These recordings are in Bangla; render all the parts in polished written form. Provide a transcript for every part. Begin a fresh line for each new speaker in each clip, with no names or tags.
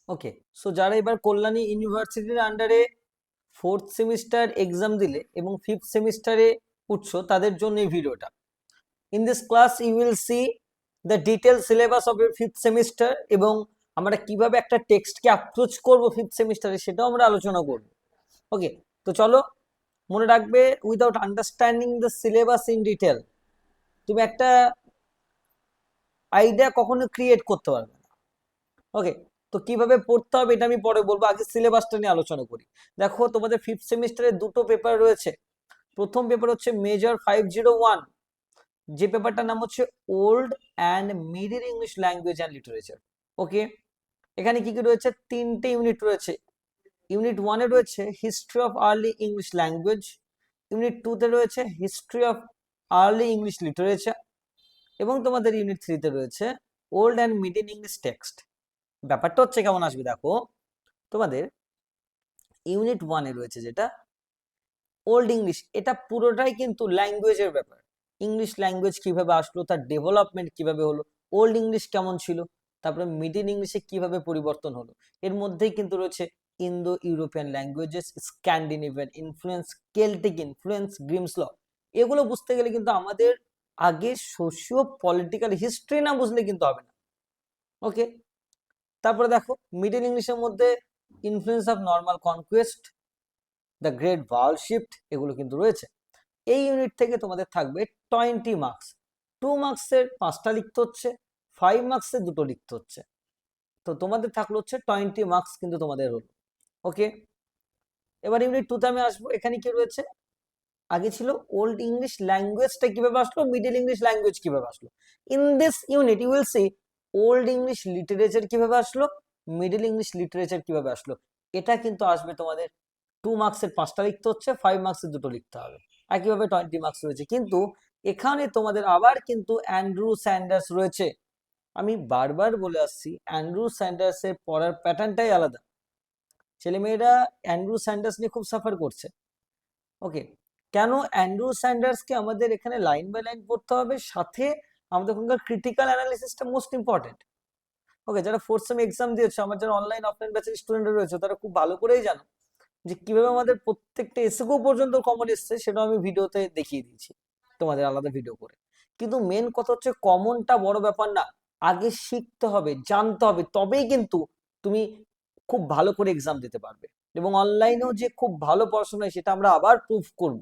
ওকে, সো যারা এবার কল্যাণী ইউনিভার্সিটির আন্ডারে ফোর্থ সেমিস্টার এক্সাম দিলে এবং ফিফথ সেমিস্টারে উঠছো তাদের জন্য এই ভিডিওটা। In this class you will see the detail syllabus of your fifth semester, এবং আমরা কিভাবে একটা টেক্সটকে অ্যাপ্রোচ করবো ফিফথ সেমিস্টারে সেটাও আমরা আলোচনা করবো। ওকে, তো চলো, মনে রাখবে without understanding the syllabus in detail তুমি একটা আইডিয়া কখনো ক্রিয়েট করতে পারবে না। ওকে, তো কিভাবে পড়তে হবে এটা আমি পরে বলবো, আগে সিলেবাসটা নিয়ে আলোচনা করি। দেখো, তোমাদের ফিফথ সেমিস্টারে দুটো পেপার রয়েছে। প্রথম পেপার হচ্ছে মেজর 501, যে পেপারটার নাম হচ্ছে old and middle English language and literature. Okay, এখানে কি কি রয়েছে? তিনটে ইউনিট রয়েছে। ইউনিট ওয়ানে রয়েছে history of early English language, unit টুতে রয়েছে history of early English literature, এবং তোমাদের ইউনিট থ্রিতে রয়েছে old and middle English text. ব্যাপারটা হচ্ছে কেমন আসবে দেখো, তোমাদের ইউনিট ওয়ানে রয়েছে যেটা ওল্ড ইংলিশ, এটা পুরোটাই কিন্তু ল্যাঙ্গুয়েজের ব্যাপার। ইংলিশ ল্যাঙ্গুয়েজ কিভাবে আসলো, তার ডেভেলপমেন্ট কিভাবে হলো, ওল্ড ইংলিশ কেমন ছিল, তারপরে মিডিল ইংলিশে কিভাবে পরিবর্তন হলো। এর মধ্যেই কিন্তু রয়েছে Indo European languages, Scandinavian influence, Celtic influence, Grimm's law. এগুলো বুঝতে গেলে কিন্তু আমাদের আগে সোশিও পলিটিক্যাল হিস্ট্রি না বুঝলে কিন্তু হবে না। ওকে, তারপরে দেখো মিডল ইংলিশের মধ্যে influence of normal conquest, the great Bhawal shift, এগুলো কিন্তু রয়েছে। এই ইউনিট থেকে তোমাদের থাকবে 20 মার্কস। 2 মার্কসের 5টা লিখতে হচ্ছে, 5 মার্কসের 2টো লিখতে হচ্ছে। তো তোমাদের থাকলো হচ্ছে 20 মার্কস কিন্তু তোমাদের হলো। ওকে, এবার ইউনিট টুতে আমি আসবো। এখানে কি রয়েছে? আগে ছিল ওল্ড ইংলিশ ল্যাঙ্গুয়েজটা কিভাবে আসলো, মিডল ইংলিশ ল্যাঙ্গুয়েজ কিভাবে আসলো। In this unit you will see old English literature কিভাবে আসলো, মিডল ইংলিশ লিটারেচার কিভাবে আসলো। এটা কিন্তু আসবে তোমাদের 2 মার্কসের 5টা লিখতে হচ্ছে, 5 মার্কসের 2টো লিখতে হবে। একইভাবে 20 মার্কস রয়েছে, কিন্তু এখানে তোমাদের আবার কিন্তু অ্যান্ড্রু স্যান্ডার্স রয়েছে। আমি বারবার বলে আসছি, অ্যান্ড্রু স্যান্ডার্সের পড়ার প্যাটার্নটাই আলাদা। ছেলেমেয়েরা অ্যান্ড্রু স্যান্ডার্স নিয়ে খুব সাফার করছে। ওকে, কেন অ্যান্ড্রু স্যান্ডার্সকে আমাদের এখানে লাইন বাই লাইন পড়তে হবে, সাথে আমাদের ওখানকার ক্রিটিক্যাল অ্যানালিসিসটা মোস্ট ইম্পর্টেন্ট। ওকে, যারা ফোর্থ সেম এক্সাম দিয়েছে, আমার যারা অনলাইন অফলাইন ব্যাচের স্টুডেন্ট রয়েছে, তারা খুব ভালো করেই জানো যে কিভাবে আমাদের প্রত্যেকটা এসএকিউ পর্যন্ত কমন এসছে, সেটা আমি ভিডিওতে দেখিয়ে দিয়েছি তোমাদের আলাদা ভিডিও করে। কিন্তু মেন কথা হচ্ছে কমনটা বড় ব্যাপার না, আগে শিখতে হবে, জানতে হবে, তবেই কিন্তু তুমি খুব ভালো করে এক্সাম দিতে পারবে। এবং অনলাইনেও যে খুব ভালো পড়াশোনা হয় সেটা আমরা আবার প্রুফ করব।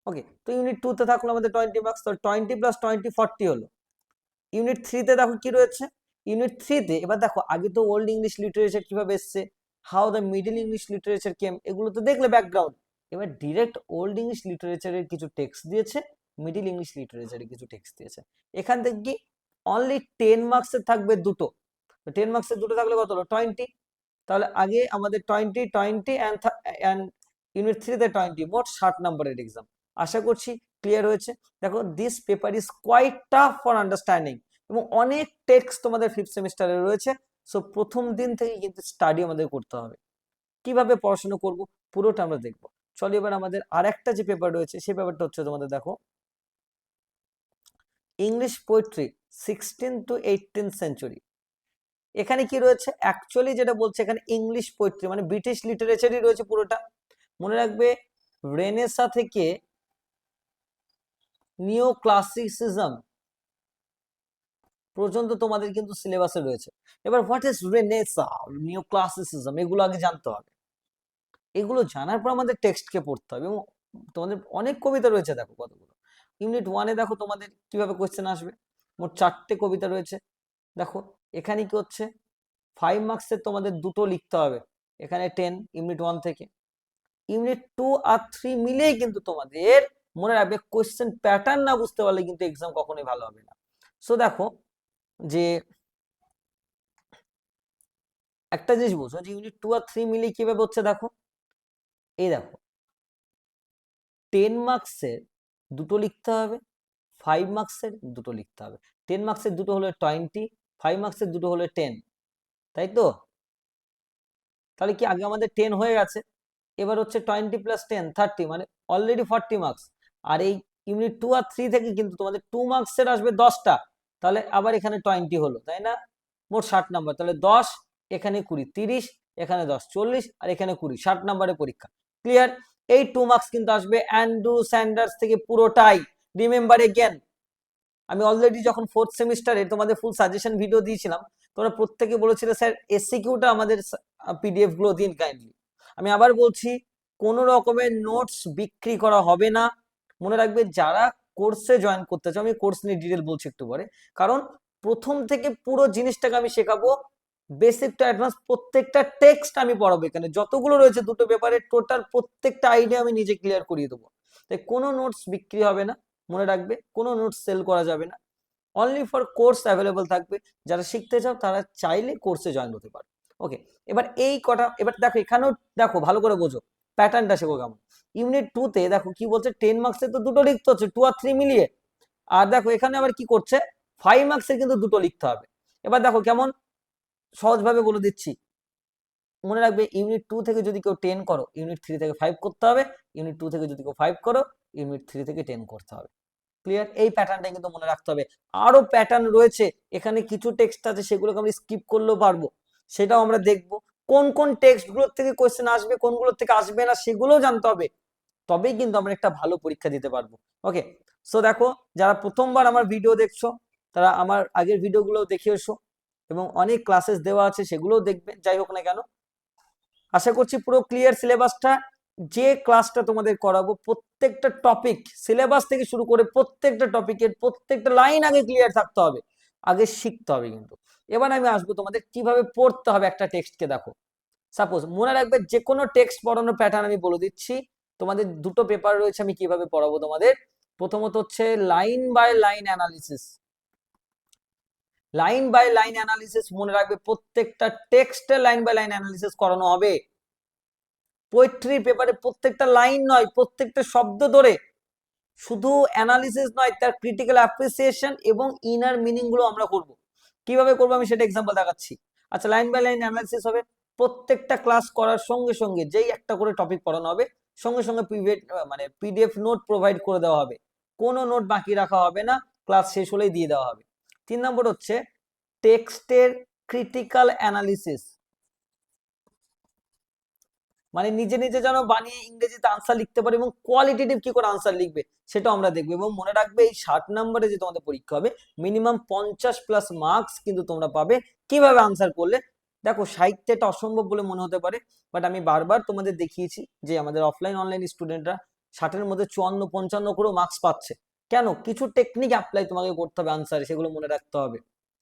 ওকে, তো ইউনিট টুতে থাকলো আমাদের 20 মার্কস, তো 20 + 20 40 হলো। ইউনিট থ্রিতে দেখো কি রয়েছে। ইউনিট থ্রিতে এবার দেখো, আগে তো ওল্ড ইংলিশ লিটারেচার কিভাবে এসছে, how the middle English literature came, এগুলো তো দেখলে ব্যাকগ্রাউন্ড। এবার ডিরেক্ট ওল্ড ইংলিশ লিটারেচারের কিছু টেক্সট দিয়েছে, মিডল ইংলিশ লিটারেচারের কিছু টেক্সট দিয়েছে। এখান থেকে কি অনলি 10 মার্কসের থাকবে দুটো। 10 মার্কসের দুটো থাকলে কত হলো? 20। তাহলে আগে আমাদের 20 20 অ্যান্ড ইউনিট থ্রিতে 20, মোট 60 নম্বরের এক্সাম। আশা করছি ক্লিয়ার হয়েছে। দেখো, this paper is quite tough for understanding, এবং অনেক টেক্সট তোমাদের ফিফথ সেমিস্টারে রয়েছে। সো প্রথম দিন থেকে কিন্তু স্টাডি আমাদের করতে হবে। কিভাবে পড়াশোনা করব পুরোটা আমরা দেখবো। চলো, এবার আমাদের আর একটা যে পেপার রয়েছে সেই পেপারটা হচ্ছে তোমাদের দেখো ইংলিশ পোয়েট্রি 16 to 18 সেঞ্চুরি। এখানে কি রয়েছে? অ্যাকচুয়ালি যেটা বলছে এখানে ইংলিশ পোয়েট্রি মানে ব্রিটিশ লিটারেচারই রয়েছে পুরোটা। মনে রাখবে, রেনেসা থেকে নিও ক্লাসিসিজম পর্যন্ত তোমাদের কিন্তু সিলেবাসে রয়েছে। এবার হোয়াট ইজ রেনেসা, নিও ক্লাসিসিজম, এগুলো আগে জানতে হবে। এগুলো জানার পর আমাদের টেক্সটকে পড়তে হবে। এবং তোমাদের অনেক কবিতা রয়েছে, দেখো কতগুলো। ইউনিট ওয়ানে দেখো তোমাদের কিভাবে কোয়েশ্চেন আসবে। মোট 4টে কবিতা রয়েছে। দেখো এখানে কি হচ্ছে, 5 মার্কসের তোমাদের দুটো লিখতে হবে, এখানে 10 ইউনিট ওয়ান থেকে। ইউনিট 2 আর 3 মিলেই কিন্তু তোমাদের মনে রাখবে, কোয়েশ্চেন প্যাটার্ন না বুঝতে পারলে কিন্তু এক্সাম কখনোই ভালো হবে না। সো দেখো যে একটা জিনিস বুঝো, যে ইউনিট 2 আর 3 মিলে কিভাবে হচ্ছে দেখো। এই দেখো, 10 মার্কসের দুটো লিখতে হবে, 5 মার্কসের দুটো লিখতে হবে। 10 মার্কসের দুটো হলো 20, 5 মার্কসের দুটো হলো 10, তাই তো? তাহলে কি আগে আমাদের 10 হয়ে গেছে, এবার হচ্ছে 20 + 10 30, মানে অলরেডি 40 মার্কস। আর এই ইউনিট 2 আর 3 থেকে কিন্তু তোমাদের 2 মার্কসের আসবে 10টা, তাহলে আবার এখানে 20 হলো, তাই না? মোট 60 নম্বর, তাহলে 10 এখানে 20, 30, এখানে 10, 40, আর এখানে 20, 60 নম্বরের পরীক্ষা। ক্লিয়ার? এই 2 মার্কস কিন্তু আসবে অ্যান্ড্রু স্যান্ডার্স থেকে পুরোটাই। রিমেম্বার এগেন, আমি অলরেডি যখন 4th সেমিস্টারে তোমাদের ফুল সাজেশন ভিডিও দিয়েছিলাম, তোমরা প্রত্যেকে বলেছিলে স্যার এসসিকিউটা আমাদের পিডিএফ গুলো দিন কাইন্ডলি। আমি আবার বলছি, কোনো রকমের নোটস বিক্রি করা হবে না। মনে রাখবে, যারা কোর্সে জয়েন করতে চাও, আমি কোর্স নিয়ে ডিটেল বলছি একটু পরে, কারণ প্রথম থেকে পুরো জিনিসটাকে আমি শেখাবো, বেসিক টু অ্যাডভান্স প্রত্যেকটা টেক্সট আমি পড়াবো। এখানে যতগুলো রয়েছে দুটো পেপারে টোটাল প্রত্যেকটা আইডিয়া আমি নিজে ক্লিয়ার করিয়ে দেবো। তাই কোনো নোটস বিক্রি হবে না, মনে রাখবে, কোনো নোটস সেল করা যাবে না। অনলি ফর কোর্স অ্যাভেলেবল থাকবে। যারা শিখতে চাও তারা চাইলে কোর্সে জয়েন হতে পারে। ওকে, এবার এই কটা, এবার দেখো এখানেও দেখো ভালো করে বোঝো প্যাটার্নটা শেখো কেমন। ইউনিট 2 তে দেখো কি বলছে, 10 মার্কসের তো দুটো লিখতে হচ্ছে, 2 আর 3 মিলিয়ে। আর দেখো এখানে আবার কি করছে, 5 মার্কসের কিন্তু দুটো লিখতে হবে। এবার দেখো কেমন সহজভাবে বলে দিচ্ছি, মনে রাখবে ইউনিট 2 থেকে যদি কেউ 10 করো, ইউনিট 3 থেকে 5 করতে হবে। ইউনিট 2 থেকে যদি কেউ 5 করো, ইউনিট 3 থেকে 10 করতে হবে। ক্লিয়ার? এই প্যাটার্নটা কিন্তু মনে রাখতে হবে। আরো প্যাটার্ন রয়েছে এখানে, কিছু টেক্সট আছে সেগুলোকে আমরা স্কিপ করলেও পারবো, সেটাও আমরা দেখবো। কোন কোন টেক্সট গুলোর থেকে কোয়েশ্চেন আসবে, কোনগুলোর থেকে আসবে না, সেগুলোও জানতে হবে, তবেই কিন্তু আমরা একটা ভালো পরীক্ষা দিতে পারবো। ওকে, সো দেখো, যারা প্রথমবার আমার ভিডিও দেখছো তারা আমার আগের ভিডিওগুলো দেখে এসো, এবং অনেক ক্লাসেস দেওয়া আছে সেগুলোও দেখবে। যাই হোক না কেন, আশা করছি পুরো ক্লিয়ার সিলেবাসটা। যে ক্লাসটা তোমাদের করাবো প্রত্যেকটা টপিক, সিলেবাস থেকে শুরু করে প্রত্যেকটা টপিকের প্রত্যেকটা লাইন আগে ক্লিয়ার থাকতে হবে, আগে শিখতে হবে কিন্তু। এবার আমি আসবো তোমাদের কিভাবে পড়তে হবে একটা টেক্সটকে। দেখো, সাপোজ মনে রাখবে, যে কোনো টেক্সট পড়ানোর প্যাটার্ন আমি বলে দিচ্ছি। তোমাদের দুটো পেপার রয়েছে, আমি কিভাবে পড়াবো তোমাদের। প্রথমত হচ্ছে line by line analysis. Line by line analysis, মনে রাখবে প্রত্যেকটা টেক্সটের লাইন বাই লাইন অ্যানালিসিস করানো হবে। পোয়েট্রি পেপারে প্রত্যেকটা লাইন নয়, প্রত্যেকটা শব্দ ধরে, শুধু অ্যানালিসিস নয়, তার ক্রিটিক্যাল অ্যাপ্রিসিয়েশন এবং ইনার মিনিং গুলো আমরা করব। কিভাবে করবো আমি সেটা এক্সাম্পল দেখাচ্ছি। আচ্ছা, লাইন বাই লাইন অ্যানালিসিস হবে, প্রত্যেকটা ক্লাস করার সঙ্গে সঙ্গে যেই একটা করে টপিক পড়ানো হবে, সঙ্গে সঙ্গে পিডিএফ নোট প্রোভাইড করে দেওয়া হবে, কোনো নোট বাকি রাখা হবে না, ক্লাস শেষ হলেই দিয়ে দেওয়া হবে। 3 নম্বর হচ্ছে টেক্সটের ক্রিটিক্যাল অ্যানালিসিস, মানে নিজে নিজে যেন বানিয়ে ইংরেজিতে আনসার লিখতে পারে, এবং কোয়ালিটেটিভ কি করে আনসার লিখবে সেটাও আমরা দেখবো। এবং মনে রাখবে, এই 60 নম্বরে যে তোমাদের পরীক্ষা হবে, মিনিমাম 50+ মার্কস কিন্তু তোমরা পাবে কিভাবে আনসার করলে। দেখো, সাহিত্যটা অসম্ভব বলে মনে হতে পারে, বাট আমি বারবার তোমাদের দেখিয়েছি যে আমাদের অফলাইন অনলাইন স্টুডেন্টরা 60-এর মধ্যে 54-55 করেও মার্কস পাচ্ছে। কেন? কিছু টেকনিক অ্যাপ্লাই তোমাকে করতে হবে আনসারে, সেগুলো মনে রাখতে হবে।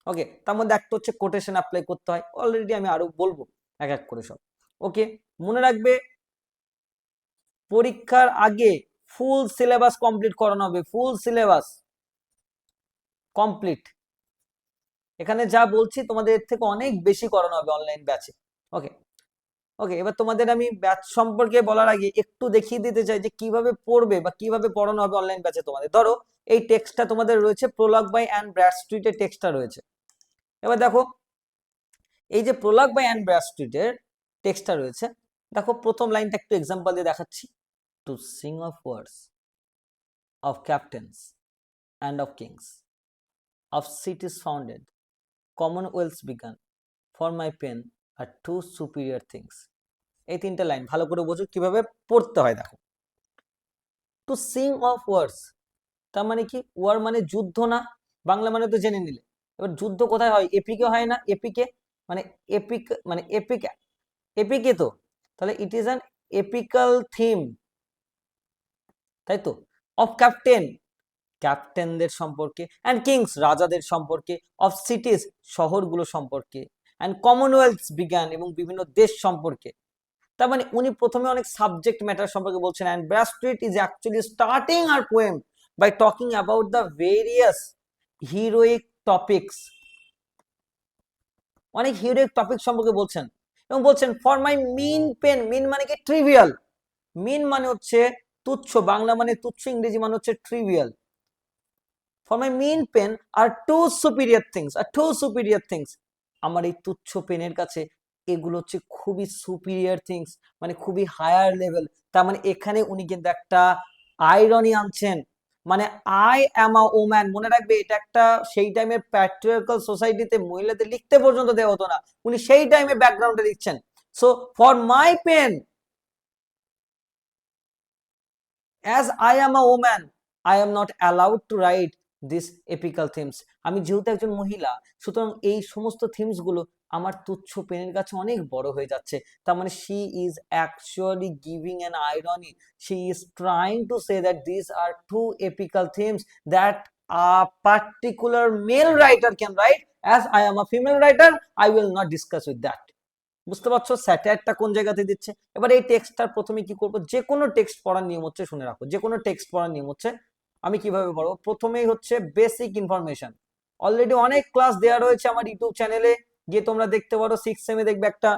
ওকে, তার মধ্যে একটা হচ্ছে কোটেশন অ্যাপ্লাই করতে হয়, অলরেডি আমি আরো বলবো এক এক করে সব। ওকে, মনে রাখবে পরীক্ষার আগে ফুল সিলেবাস কমপ্লিট করানো হবে, ফুল সিলেবাস কমপ্লিট। এখানে যা বলছি তোমাদের এর থেকে অনেক বেশি করানো হবে অনলাইন ব্যাচে। ওকে, ওকে, এবার তোমাদের আমি ব্যাচ সম্পর্কে বলার আগে একটু দেখিয়ে দিতে চাই যে কিভাবে পড়বে বা কিভাবে পড়ানো হবে অনলাইন ব্যাচে তোমাদের। ধরো এই টেক্সটটা তোমাদের রয়েছে, প্রোলগ বাই অ্যান ব্র্যাডস্ট্রিটের টেক্সটটা রয়েছে। এবার দেখো, এই যে প্রোলগ বাই অ্যান ব্র্যাডস্ট্রিটের টেক্সটটা রয়েছে, দেখো প্রথম লাইনটা একটু এক্সাম্পল দিয়ে দেখাচ্ছি। To sing of words of captains and of kings, of cities founded, commonwealths begun, for my pen are two superior things. এই তিনটা লাইন ভালো করে বোঝো কিভাবে পড়তে হয়। দেখো, টু সিং অফ ওয়ার্স, তার মানে কি? ওয়ার মানে যুদ্ধ না, বাংলা মানে তো জেনে নিলে। এবার যুদ্ধ কোথায় হয়? এপিকে হয় না? এপিকে মানে এপিক, মানে এপিক, এপিকে তো, তাহলে it is an apical theme, তাই তো। অফ ক্যাপ্টেন, ক্যাপ্টেনদের সম্পর্কে, অ্যান্ড কিংস, রাজাদের সম্পর্কে, অফ সিটিজ, শহরগুলো সম্পর্কে, অ্যান্ড কমনওয়েলথ বিজ্ঞান, এবং বিভিন্ন দেশ সম্পর্কে। তার মানে উনি প্রথমে অনেক সাবজেক্ট ম্যাটার সম্পর্কে বলছেন। And Bradstreet is actually starting her poem by talking about the various heroic topics, অনেক হিরোইক টপিক সম্পর্কে বলছেন, এবং বলছেন ফর মাই মিন পেন, মিন মানে কি? ট্রিভিয়াল। মিন মানে হচ্ছে তুচ্ছ, বাংলা মানে তুচ্ছ, ইংরেজি মানে হচ্ছে trivial. For my mean pen are two superior things, are two superior things. আমার এই তুচ্ছ পেনের কাছে এগুলো হচ্ছে খুবই সুপিরিয়র থিংস, মানে খুবই হায়ার লেভেল। তার মানে এখানে উনি কিন্তু একটা আইরনি আনছেন, মানে আই অ্যাম আ ওম্যান, মনে রাখবে এটা একটা সেই টাইমের প্যাট্রিয়ার্কাল সোসাইটিতে মহিলাদের লিখতে পর্যন্ত দেওয়া হতো না, উনি সেই টাইমে ব্যাকগ্রাউন্ডে লিখছেন। So for my pen as I am a woman, I am not allowed to write this epical themes. আমি যেহেতু একজন মহিলা, সুতরাং এই সমস্ত থিমস গুলো আমার তুচ্ছ পেনের কাছে অনেক বড় হয়ে যাচ্ছে। তার মানে she is actually giving an irony. She is trying to say that these are two epical themes that a particular male writer can write. As I am a female writer, I will not discuss with that. বুঝতে পারছো স্যাটায়ারটা কোন জায়গাতে দিচ্ছে? এবার এই টেক্সটটার প্রথমে কি করব, যে কোনো টেক্সট পড়ার নিয়ম হচ্ছে, শুনে রাখো, যে কোনো টেক্সট পড়ার নিয়ম হচ্ছে আমি কিভাবে পড়বো। প্রথমেই হচ্ছে বেসিক ইনফরমেশন। অলরেডি অনেক ক্লাস দেওয়া রয়েছে আমার ইউটিউব চ্যানেলে, গিয়ে তোমরা দেখতে পারো। 6 সেমে দেখবে একটা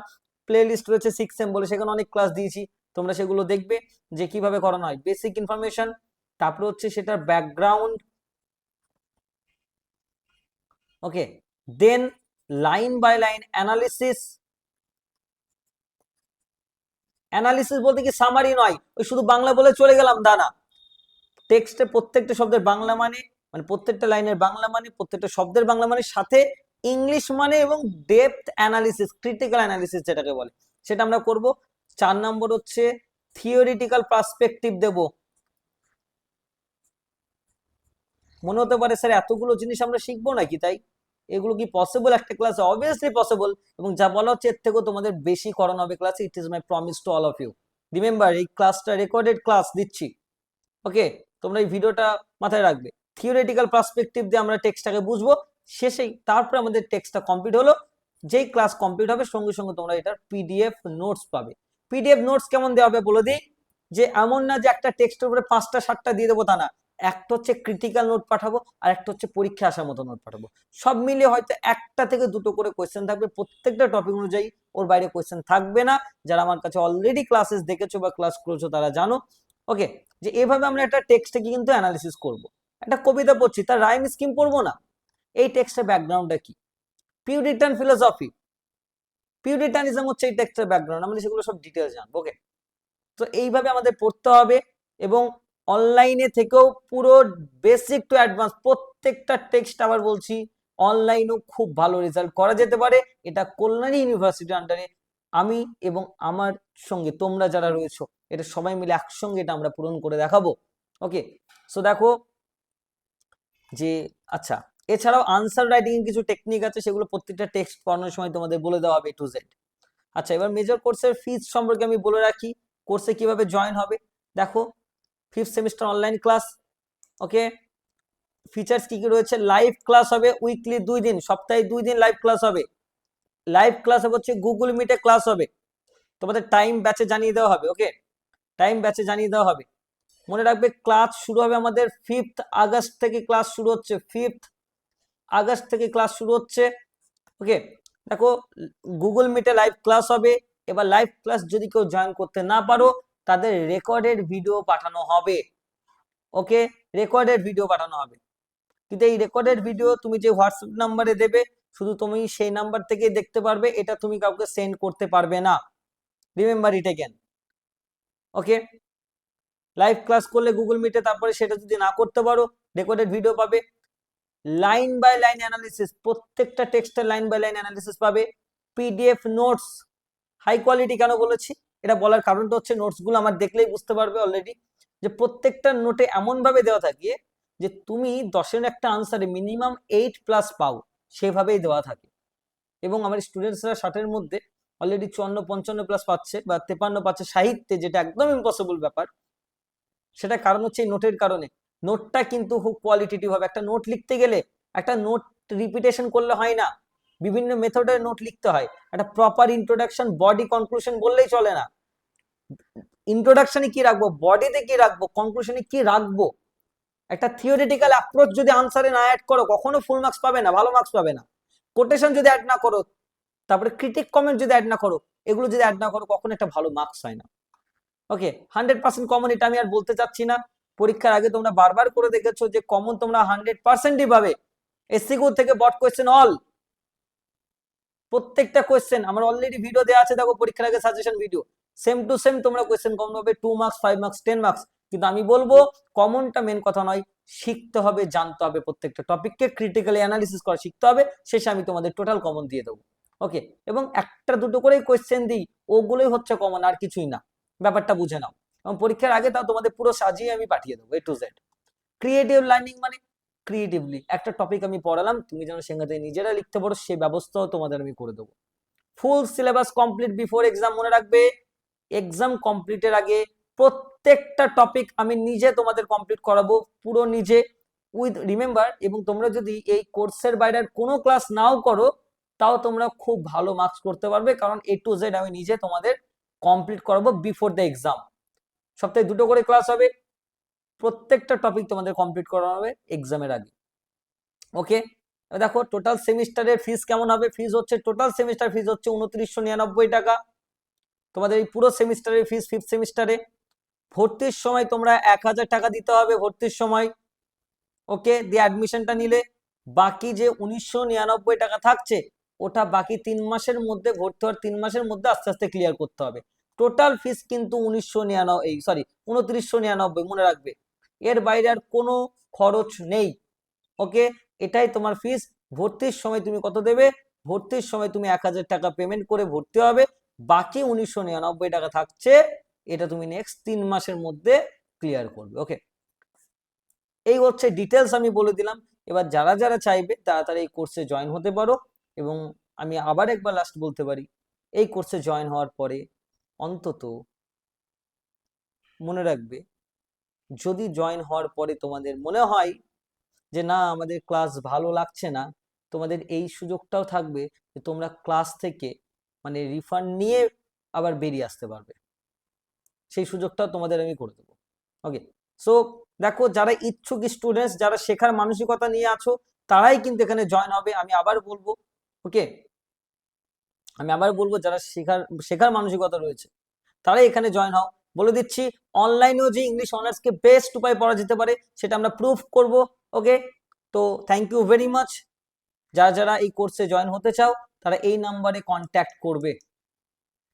প্লে লিস্ট রয়েছে 6 সেম বলে, সেখানে অনেক ক্লাস দিয়েছি, তোমরা সেগুলো দেখবে যে কিভাবে করানো হয়। বেসিক ইনফরমেশন, তারপরে হচ্ছে সেটার background, okay, then line by line analysis. Analysis বলতে কি সামারি নয়, ওই শুধু বাংলা বলে চলে গেলাম তা না। টেক্সটে প্রত্যেকটা শব্দের বাংলা মানে, মানে প্রত্যেকটা লাইনের বাংলা মানে, প্রত্যেকটা শব্দের বাংলা মানে, সাথে ইংলিশ মানে, এবং ডেপথ অ্যানালিসিস, ক্রিটিক্যাল অ্যানালিসিস যেটাকে বলে, সেটা আমরা করব। 4 নম্বর হচ্ছে থিওরিটিক্যাল পার্সপেক্টিভ দেব। মনে হতে পারে স্যার এতগুলো জিনিস আমরা শিখবো নাকি, তাই এগুলো কি পসিবল একটা ক্লাসে? অবভিয়াসলি পসিবল, এবং যা বলা হচ্ছে এর থেকেও তোমাদের বেশি করানো হবে ক্লাসে। It is my promise to all of you. Remember, এই ক্লাসটা রেকর্ডেড ক্লাস দিচ্ছি, ওকে? তোমরা এই ভিডিওটা মাথায় রাখবে। থিওরিটিক্যাল পার্সপেক্টিভ দিয়ে আমরা টেক্সটটাকে বুঝবো, শেষেই তারপরে আমাদের টেক্সটটা কমপ্লিট হলো। যেই ক্লাস কমপ্লিট হবে সঙ্গে সঙ্গে তোমরা এটার পিডিএফ নোটস পাবে। পিডিএফ নোটস কেমন দেওয়া হবে বলে দিই, যে এমন না যে একটা টেক্সটের উপরে 5টা 7টা দিয়ে দেবো, তা না। একটা হচ্ছে ক্রিটিক্যাল নোট পাঠাবো, আর একটা হচ্ছে পরীক্ষা আসার মতো নোট পাঠাবো। সব মিলিয়ে হয়তো 1টা থেকে 2টো করে কোয়েশ্চেন থাকবে প্রত্যেকটা টপিক অনুযায়ী, ওর বাইরে কোয়েশ্চেন থাকবে না। যারা আমার কাছে অলরেডি ক্লাসেস দেখেছো বা ক্লাস করেছো তারা জানো, ওকে, যে এভাবে আমরা একটা টেক্সটকে কিন্তু অ্যানালিসিস করব। একটা কবিতা পড়ছি, তার রাইম স্কিম পড়বো না, এই টেক্সটের ব্যাকগ্রাউন্ডটা কি। পিউরিটান ফিলোসফি, পিউরিটানিজম হচ্ছে এই টেক্সটের ব্যাকগ্রাউন্ড, আমরা সেগুলো সব ডিটেলস জানবো, ওকে? তো এইভাবে আমাদের পড়তে হবে, এবং অনলাইনে থেকেও পুরো বেসিক টু অ্যাডভান্স প্রত্যেকটা টেক্সট, আবার বলছি, অনলাইনেও খুব ভালো রেজাল্ট করা যেতে পারে। এটা কল্যাণী ইউনিভার্সিটির আন্ডারে আমি এবং আমার সঙ্গে তোমরা যারা রয়েছো, এটা সবাই মিলে একসঙ্গে এটা আমরা পূরণ করে দেখাবো, ওকে? সো দেখো যে, আচ্ছা, এছাড়াও আনসার রাইটিং এর কিছু টেকনিক আছে, সেগুলো প্রত্যেকটা টেক্সট পড়ানোর সময় তোমাদের বলে দেওয়া হবে টু জেড। আচ্ছা, এবার মেজর কোর্সের ফিজ সম্পর্কে আমি বলে রাখি, কোর্সে কিভাবে জয়েন হবে। দেখো, 5th সেমিস্টার অনলাইন ক্লাস, ওকে? ফিচার্স কি কি রয়েছে? লাইভ ক্লাস হবে উইকলি 2 দিন, সপ্তাহে 2 দিন লাইভ ক্লাস হবে। লাইভ ক্লাস হবে হচ্ছে গুগল মিটে ক্লাস হবে, তোমাদের টাইম ব্যাচে জানিয়ে দেওয়া হবে, ওকে? টাইম ব্যাচে জানিয়ে দেওয়া হবে। মনে রাখবে ক্লাস শুরু হবে আমাদের 5th আগস্ট থেকে, ক্লাস শুরু হচ্ছে 5th আগস্ট থেকে ক্লাস শুরু হচ্ছে, ওকে? দেখো, গুগল মিটে লাইভ ক্লাস হবে। এবার লাইভ ক্লাস যদি কেউ জয়েন করতে না পারো, তাদের রেকর্ডেড ভিডিও পাঠানো হবে, ওকে? রেকর্ডেড ভিডিও পাঠানো হবে, কিন্তু এই রেকর্ডেড ভিডিও তুমি যে হোয়াটসঅ্যাপ নাম্বারে দেবে, শুধু তুমি সেই নাম্বার থেকে দেখতে পারবে, এটা তুমি কাউকে সেন্ড করতে পারবে না। Remember it again, okay? Live class করলে গুগল মিটে, তারপরে সেটা যদি না করতে পারো, রেকর্ডেড ভিডিও পাবে। লাইন বাই লাইন অ্যানালিসিস, প্রত্যেকটা টেক্সটের লাইন বাই লাইন অ্যানালিসিস পাবে। পিডিএফ নোটস, হাই কোয়ালিটি কেন বলেছি, এটা বলার কারণটা হচ্ছে নোটস গুলো আমার দেখলেই বুঝতে পারবে অলরেডি, যে প্রত্যেকটা নোটে এমন ভাবে দেওয়া থাকে যে তুমি 10-এর একটা আনসারে মিনিমাম 8+ পাও, সেভাবেই দেওয়া থাকে। এবং আমার স্টুডেন্টসরা 60-এর মধ্যে অলরেডি 54-55+ পাচ্ছে, বা 53 পাচ্ছে সাহিত্যে, যেটা একদম ইম্পসিবল ব্যাপার। সেটা কারণ হচ্ছে এই নোটের কারণে। নোটটা কিন্তু খুব কোয়ালিটেটিভ হবে। একটা নোট লিখতে গেলে একটা নোট রিপিটেশন করলে হয় না, বিভিন্ন মেথডের নোট লিখতে হয়। একটা প্রপার ইন্ট্রোডাকশন, বডি, কনক্লুশন বললেই চলে না। ইন্ট্রোডাকশনে কি রাখবো, বডিতে কি রাখবো, কনক্লুশনে কি রাখবো, একটা থিওরিটিক্যাল অ্যাপ্রোচ যদি আনসারে না অ্যাড করো, কখনো ফুল মার্কস পাবে না, ভালো মার্কস পাবে না। কোটেশন যদি অ্যাড না করো, তারপরে ক্রিটিক কমেন্ট যদি অ্যাড না করো, এগুলো যদি অ্যাড না করো, কখনো একটা ভালো মার্কস হয় না, ওকে? 100% কমন, এটা আমি আর বলতে চাচ্ছি না। পরীক্ষার আগে তোমরা বারবার করে দেখেছো যে কমন তোমরা 100%ই পাবে। এসসিকিউ থেকে বট কোয়েশ্চেন অল, প্রত্যেকটা কোয়েশ্চেন আমার অলরেডি ভিডিও দেওয়া আছে, দেখো পরীক্ষার আগে suggestion video, same to same তোমরা কোয়েশ্চেন কমন পাবে। 2 মার্কস, 5 মার্কস, 10 মার্কস, কিন্তু আমি বলবো কমনটা মেন কথা নয়, শিখতে হবে, জানতে হবে, প্রত্যেকটা টপিককে ক্রিটিক্যালি অ্যানালিসিস করা শিখতে হবে, শেষে আমি তোমাদের টোটাল কমন দিয়ে দেবো। ওকে, এবং একটা দুটো করেই কোয়েশ্চেন দিই, ওগুলোই হচ্ছে কমন, আর কিছুই না, ব্যাপারটা বুঝে নাও। এবং পরীক্ষার আগে তাও তোমাদের পুরো সাজিয়ে আমি পাঠিয়ে দেবো A to Z। Creative learning মানে ক্রিয়েটিভলি একটা টপিক আমি পড়ালাম, তুমি যেন সেখান থেকে নিজেরা লিখতে পারো, সেই ব্যবস্থাও তোমাদের আমি করে দেবো। Full syllabus complete before exam, মনে রাখবে এক্সাম কমপ্লিটের আগে প্রত্যেকটা টপিক আমি নিজে তোমাদের কমপ্লিট করাবো, পুরো নিজে, উইথ রিমেম্বার। এবং তোমরা যদি এই কোর্সের বাইরে কোনো ক্লাস নাও করো, তাও তোমরা খুব ভালো মার্কস করতে পারবে, কারণ A to Z আমি নিজে তোমাদের কমপ্লিট করাবো বিফোর দ্য এক্সাম। সপ্তাহে 2টো করে ক্লাস হবে, প্রত্যেকটা টপিক তোমাদের কমপ্লিট করা হবে এক্সামের আগে। ওকে, দেখো টোটাল সেমিস্টারের ফিস কেমন হবে। ফিস হচ্ছে, টোটাল সেমিস্টার ফিস হচ্ছে 2999 টাকা, তোমাদের এই পুরো সেমিস্টারের ফিস 5th সেমিস্টারে। ভর্তির সময় তোমরা 1000 টাকা দিতে হবে ভর্তির সময়। ওকে, দিয়ে অ্যাডমিশনটা নিলে বাকি যে 1999 টাকা থাকছে, ওটা বাকি 3 মাসের মধ্যে, ভর্তি হওয়ার 3 মাসের মধ্যে আস্তে আস্তে ক্লিয়ার করতে হবে। টোটাল ফিস কিন্তু 2999, মনে রাখবে, এর বাইরে আর কোনো খরচ নেই। ওকে, এটাই তোমার ফিস। ভর্তির সময় তুমি কত দেবে? ভর্তির সময় তুমি 1000 টাকা পেমেন্ট করে ভর্তি হবে, বাকি 1999 টাকা থাকছে, এটা তুমি নেক্সট 3 মাসের মধ্যে ক্লিয়ার করবে। ওকে, এই হচ্ছে ডিটেলস আমি বলে দিলাম। এবার যারা যারা চাইবে তাড়াতাড়ি এই কোর্সে জয়েন হতে পারো। এবং আমি আবার একবার লাস্ট বলতে পারি, এই কোর্সে জয়েন হওয়ার পরে অন্তত মনে রাখবে, যদি জয়েন হওয়ার পরে তোমাদের মনে হয় যে না আমাদের ক্লাস ভালো লাগছে না, তোমাদের এই সুযোগটাও থাকবে যে তোমরা ক্লাস থেকে মানে রিফান্ড নিয়ে আবার বেরিয়ে আসতে পারবে, সেই সুযোগটাও তোমাদের আমি করে দেবো। ওকে, সো দেখো যারা ইচ্ছুক স্টুডেন্টস, যারা শেখার মানসিকতা নিয়ে আছো, তারাই কিন্তু এখানে জয়েন হবে। আমি আবার বলবো, ওকে, আমি আবার বলবো যারা শেখার মানসিকতা রয়েছে তারাই এখানে জয়েন হও। বলে দিচ্ছি, অনলাইনেও যে ইংলিশ অনার্সকে বেস্ট উপায় পড়া যেতে পারে সেটা আমরা প্রুফ করব। ওকে, তো থ্যাংক ইউ ভেরি মাচ। যারা যারা এই কোর্সে জয়েন হতে চাও তারা এই নাম্বারে কন্ট্যাক্ট করবে।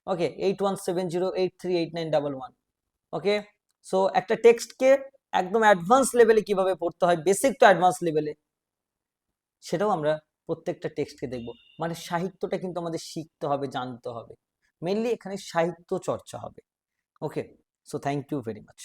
ওকে, 8170838911। ওকে, সো একটা টেক্সটকে একদম অ্যাডভান্স লেভেলে কিভাবে পড়তে হয়, বেসিক টু অ্যাডভান্স লেভেলে, সেটাও আমরা প্রত্যেকটা টেক্সটকে দেখব। মানে সাহিত্যটা কিন্তু আমাদের শিখতে হবে, জানতে হবে, মেনলি এখানে সাহিত্য চর্চা হবে। Okay, so thank you very much.